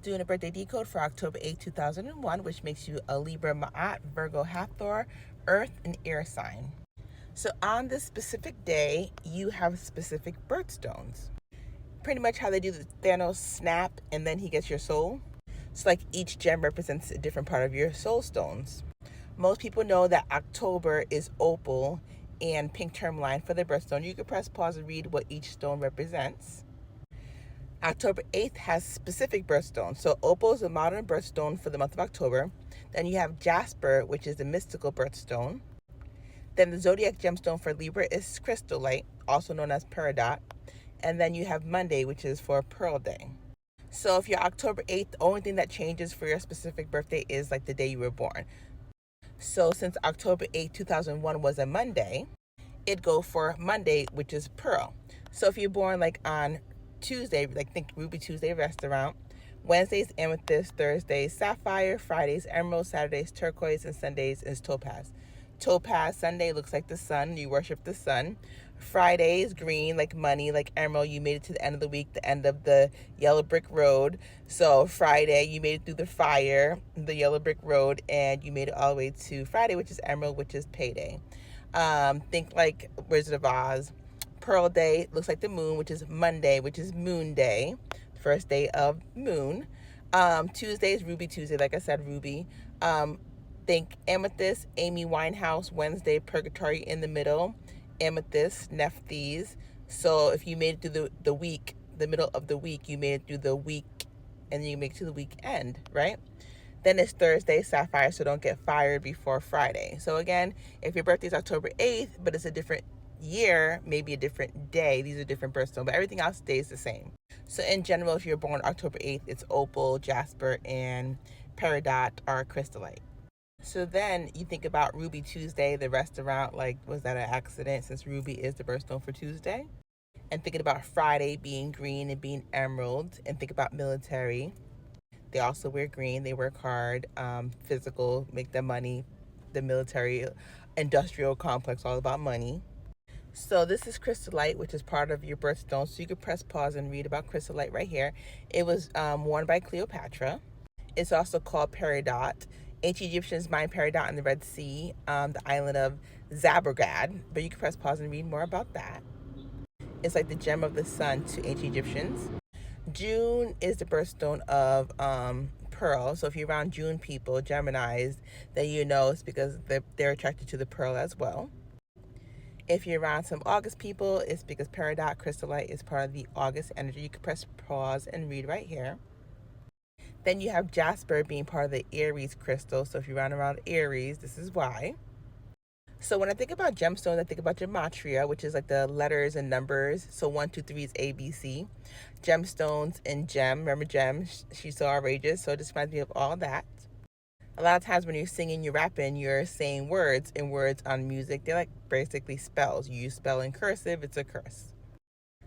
Doing a birthday decode for October 8, 2001, which makes you a Libra Ma'at, Virgo Hathor, Earth, and Air sign. So on this specific day, you have specific birthstones. Pretty much how they do the Thanos snap and then he gets your soul. So like each gem represents a different part of your soul stones. Most people know that October is opal and pink tourmaline for the birthstone. You can press pause and read what each stone represents. October 8th has specific birthstones. So opal is a modern birthstone for the month of October. Then you have jasper, which is the mystical birthstone. Then the zodiac gemstone for Libra is crystallite, also known as peridot. And then you have Monday, which is for Pearl Day. So if you're October 8th, the only thing that changes for your specific birthday is like the day you were born. So since October 8th, 2001 was a Monday, it'd go for Monday, which is Pearl. So if you're born like on Tuesday, like think Ruby Tuesday restaurant, Wednesdays amethyst, Thursdays sapphire, Fridays emerald, Saturdays turquoise, and Sundays is topaz. Topaz Sunday looks like the sun, you worship the sun. Fridays green, like money, like emerald, you made it to the end of the week, the end of the yellow brick road. So Friday you made it through the fire, the yellow brick road, and you made it all the way to Friday, which is emerald, which is payday. Think like Wizard of Oz. Pearl Day looks like the moon, which is Monday, which is Moon Day, first day of moon. Tuesday is Ruby Tuesday, like I said, Ruby. Think amethyst, Amy Winehouse. Wednesday, purgatory in the middle, amethyst, Nephthys. So if you made it through the week, the middle of the week, you made it through the week, and then you make it to the weekend, right? Then it's Thursday, sapphire, so don't get fired before Friday. So again, if your birthday is October 8th, but it's a different year, maybe a different day, these are different birthstones, but everything else stays the same. So in general, if you're born October 8th, it's opal, jasper, and peridot or crystallite. So then you think about Ruby Tuesday, the restaurant, like, was that an accident since Ruby is the birthstone for Tuesday? And thinking about Friday being green and being emerald, and think about military. They also wear green, they work hard, physical, make their money, the military industrial complex, all about money. So this is crystallite, which is part of your birthstone. So you could press pause and read about crystallite right here. It was worn by Cleopatra. It's also called peridot. Ancient Egyptians mined peridot in the Red Sea, the island of Zabergad. But you can press pause and read more about that. It's like the gem of the sun to ancient Egyptians. June is the birthstone of pearl. So if you're around June people, Geminis, then you know it's because they're attracted to the pearl as well. If you're around some August people, it's because peridot crystallite is part of the August energy. You can press pause and read right here. Then you have jasper being part of the Aries crystal. So if you're around Aries, this is why. So when I think about gemstones, I think about gematria, which is like the letters and numbers. So 1, 2, 3 is ABC. Gemstones and gem. Remember gem? She's so outrageous. So it just reminds me of all that. A lot of times when you're singing, you're rapping, you're saying words, and words on music, they're like basically spells. You use spell in cursive, it's a curse.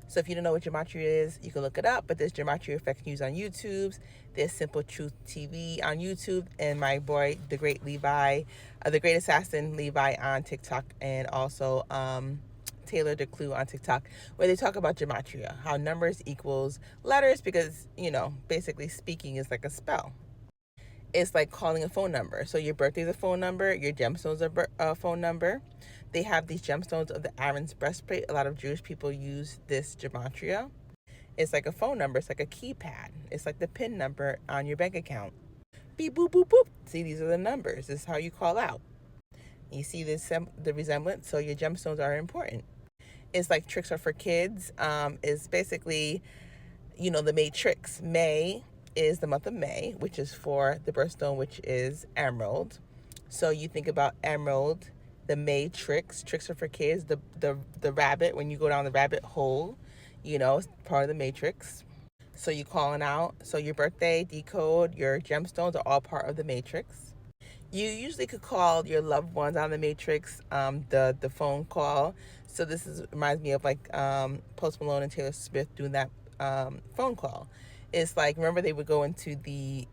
So if you don't know what gematria is, you can look it up, but there's Gematria Effects News on YouTube. There's Simple Truth TV on YouTube, and my boy, the great Levi, the great assassin Levi on TikTok, and also Taylor DeClue on TikTok, where they talk about gematria, how numbers equals letters, because, you know, basically speaking is like a spell. It's like calling a phone number. So your birthday is a phone number, your gemstones are a phone number. They have these gemstones of the Aaron's breastplate. A lot of Jewish people use this gematria. It's like a phone number. It's like a keypad. It's like the PIN number on your bank account. Beep, boop, boop, boop. See, these are the numbers. This is how you call out. You see this, the resemblance? So your gemstones are important. It's like tricks are for kids. It's basically, you know, the matrix. May is the month of May, which is for the birthstone, which is emerald. So you think about emerald, the matrix. Tricks are for kids. The rabbit, when you go down the rabbit hole, you know, it's part of the matrix. So you calling out. So your birthday, decode, your gemstones are all part of the matrix. You usually could call your loved ones on the matrix, the phone call. So this reminds me of like Post Malone and Taylor Swift doing that phone call. It's like, remember they would go into the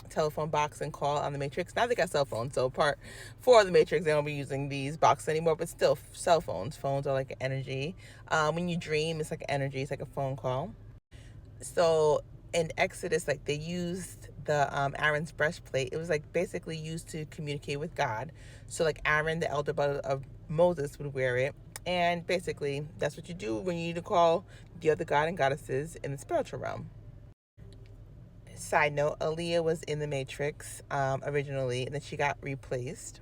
telephone box and call on the matrix. Now they got cell phones, so part 4 of the matrix, they don't be using these boxes anymore, but still cell phones. Phones are like an energy. When you dream, it's like an energy. It's like a phone call. So in Exodus, like they used the Aaron's breastplate. It was like basically used to communicate with God. So like Aaron, the elder brother of Moses, would wear it. And basically, that's what you do when you need to call the other god and goddesses in the spiritual realm. Side note, Aaliyah was in The Matrix originally, and then she got replaced.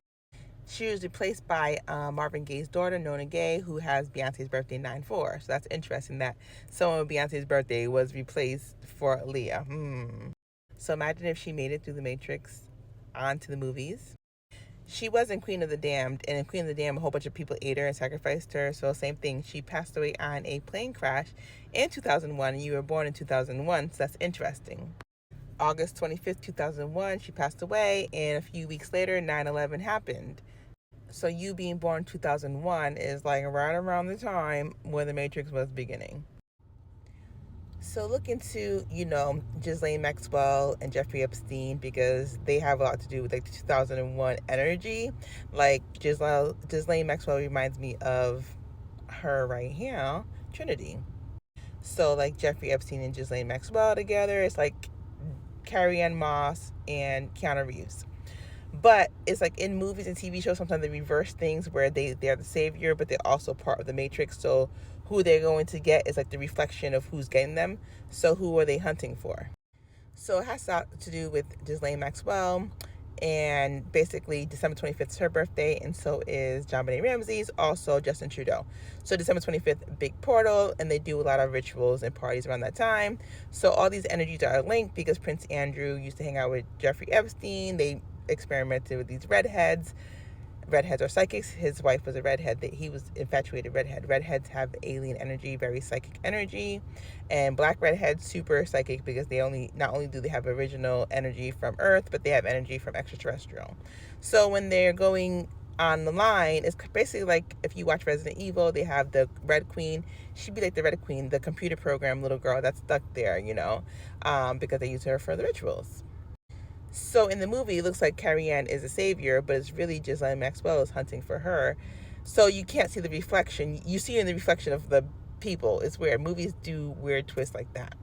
She was replaced by Marvin Gaye's daughter, Nona Gaye, who has Beyonce's birthday 9/4. So that's interesting that someone with Beyonce's birthday was replaced for Aaliyah. So imagine if she made it through The Matrix onto the movies. She was in Queen of the Damned, and in Queen of the Damned, a whole bunch of people ate her and sacrificed her. So same thing. She passed away on a plane crash in 2001, and you were born in 2001, so that's interesting. August 25th, 2001, she passed away, and a few weeks later, 9/11 happened. So you being born 2001 is like right around the time when the Matrix was beginning. So look into, Ghislaine Maxwell and Jeffrey Epstein, because they have a lot to do with like the 2001 energy. Like Ghislaine Maxwell reminds me of her right here, Trinity. So like Jeffrey Epstein and Ghislaine Maxwell together, it's like Carrie Ann Moss and Keanu Reeves. But it's like in movies and TV shows, sometimes they reverse things where they're the savior, but they're also part of the Matrix. So who they're going to get is like the reflection of who's getting them. So who are they hunting for? So it has to do with Ghislaine Maxwell. And basically December 25th is her birthday, and so is John Benet Ramsey's, also Justin Trudeau. So December 25th, big portal, and they do a lot of rituals and parties around that time. So all these energies are linked because Prince Andrew used to hang out with Jeffrey Epstein. They experimented with these redheads. Redheads are psychics. His wife was a redhead. He was infatuated redhead. Redheads have alien energy, very psychic energy, and black redheads super psychic because not only do they have original energy from Earth, but they have energy from extraterrestrial. So when they're going on the line, it's basically like if you watch Resident Evil, they have the Red Queen. She'd be like the Red Queen, the computer program little girl that's stuck there, because they use her for the rituals. So in the movie, it looks like Carrie Ann is a savior, but it's really Ghislaine Maxwell is hunting for her. So you can't see the reflection. You see in the reflection of the people. It's weird. Movies do weird twists like that.